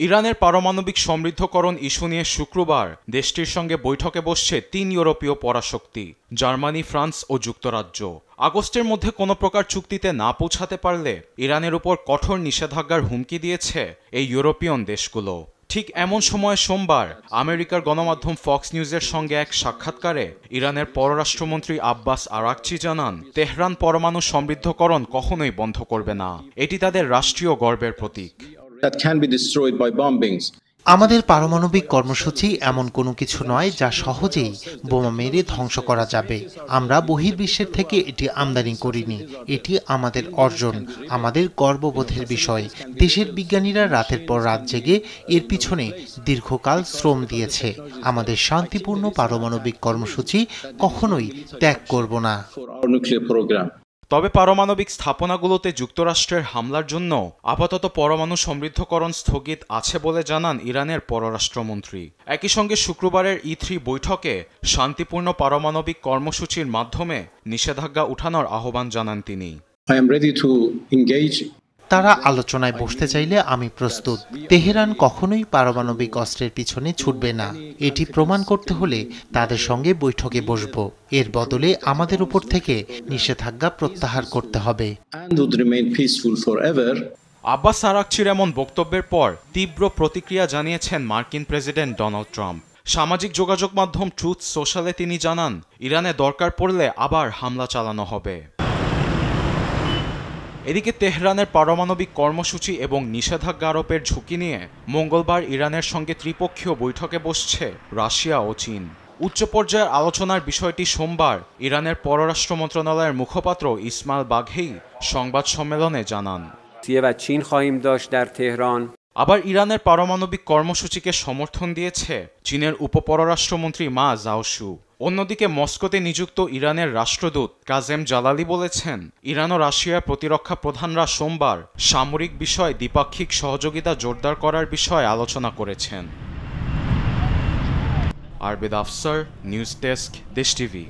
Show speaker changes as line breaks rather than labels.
ইরানের পারমাণবিক সমৃদ্ধকরণ ইস্যু নিয়ে শুক্রবার দেশটির সঙ্গে বৈঠকে বসছে ৩ ইউরোপীয় পরাশক্তি জার্মানি, ফ্রান্স ও যুক্তরাজ্য। আগস্টের মধ্যে কোনো প্রকার চুক্তিতে না পৌঁছাতে পারলে ইরানের উপর কঠোর নিষেধাজ্ঞার হুমকি দিয়েছে এই ইউরোপিয়ন দেশগুলো। ঠিক এমন সময় সোমবার আমেরিকার গণমাধ্যম ফক্স নিউজের সঙ্গে এক সাক্ষাৎকারে ইরানের পররাষ্ট্রমন্ত্রী আব্বাস আরাকচি জানান, তেহরান পরমাণু সমৃদ্ধকরণ কখনোই বন্ধ করবে না। এটি তাদের রাষ্ট্রীয় গর্বের প্রতীক।
আমাদের পারমাণবিক কর্মসূচি এমন কোনো কিছু নয় যা সহজেই বোমা মেরে ধ্বংস করা যাবে। আমরা বহির্বিশ্বের থেকে এটি আমদানি করিনি। এটি আমাদের অর্জন, আমাদের গর্ববোধের বিষয়। দেশের বিজ্ঞানীরা রাতের পর রাত জেগে এর পিছনে দীর্ঘকাল শ্রম দিয়েছে। আমাদের শান্তিপূর্ণ পারমাণবিক কর্মসূচি কখনোই ত্যাগ করব না।
তবে পারমাণবিক স্থাপনাগুলোতে যুক্তরাষ্ট্রের হামলার জন্য আপাতত পরমাণু সমৃদ্ধকরণ স্থগিত আছে বলে জানান ইরানের পররাষ্ট্রমন্ত্রী। একই সঙ্গে শুক্রবারের E3 বৈঠকে শান্তিপূর্ণ পারমাণবিক কর্মসূচির মাধ্যমে নিষেধাজ্ঞা উঠানোর আহ্বান জানান তিনি।
তারা আলোচনায় বসতে চাইলে আমি প্রস্তুত। তেহরান কখনোই পারমাণবিক অস্ত্রের পিছনে ছুটবে না। এটি প্রমাণ করতে হলে তাদের সঙ্গে বৈঠকে বসব। এর বদলে আমাদের উপর থেকে নিষেধাজ্ঞা প্রত্যাহার করতে হবে।
আব্বাস আরাকচির এমন বক্তব্যের পর তীব্র প্রতিক্রিয়া জানিয়েছেন মার্কিন প্রেসিডেন্ট ডোনাল্ড ট্রাম্প। সামাজিক যোগাযোগ মাধ্যম ট্রুথ সোশ্যালে তিনি জানান, ইরানে দরকার পড়লে আবার হামলা চালানো হবে। এদিকে তেহরানের পারমাণবিক কর্মসূচি এবং নিষেধাজ্ঞা আরোপের ঝুঁকি নিয়ে মঙ্গলবার ইরানের সঙ্গে ত্রিপক্ষীয় বৈঠকে বসছে রাশিয়া ও চীন। উচ্চ পর্যায়ের আলোচনার বিষয়টি সোমবার ইরানের পররাষ্ট্র মন্ত্রণালয়ের মুখপাত্র ইসমাইল বাঘেই সংবাদ সম্মেলনে জানান। আবার ইরানের পারমাণবিক কর্মসূচিকে সমর্থন দিয়েছে চীনের উপপররাষ্ট্রমন্ত্রী মা জাওশু। অন্যদিকে মস্কোতে নিযুক্ত ইরানের রাষ্ট্রদূত কাজেম জালালি বলেছেন, ইরান ও রাশিয়ার প্রতিরক্ষা প্রধানরা সোমবার সামরিক বিষয়ে দ্বিপাক্ষিক সহযোগিতা জোরদার করার বিষয়ে আলোচনা করেছেন। আরবেদ আফসার, নিউজ ডেস্ক, দেশ টিভি।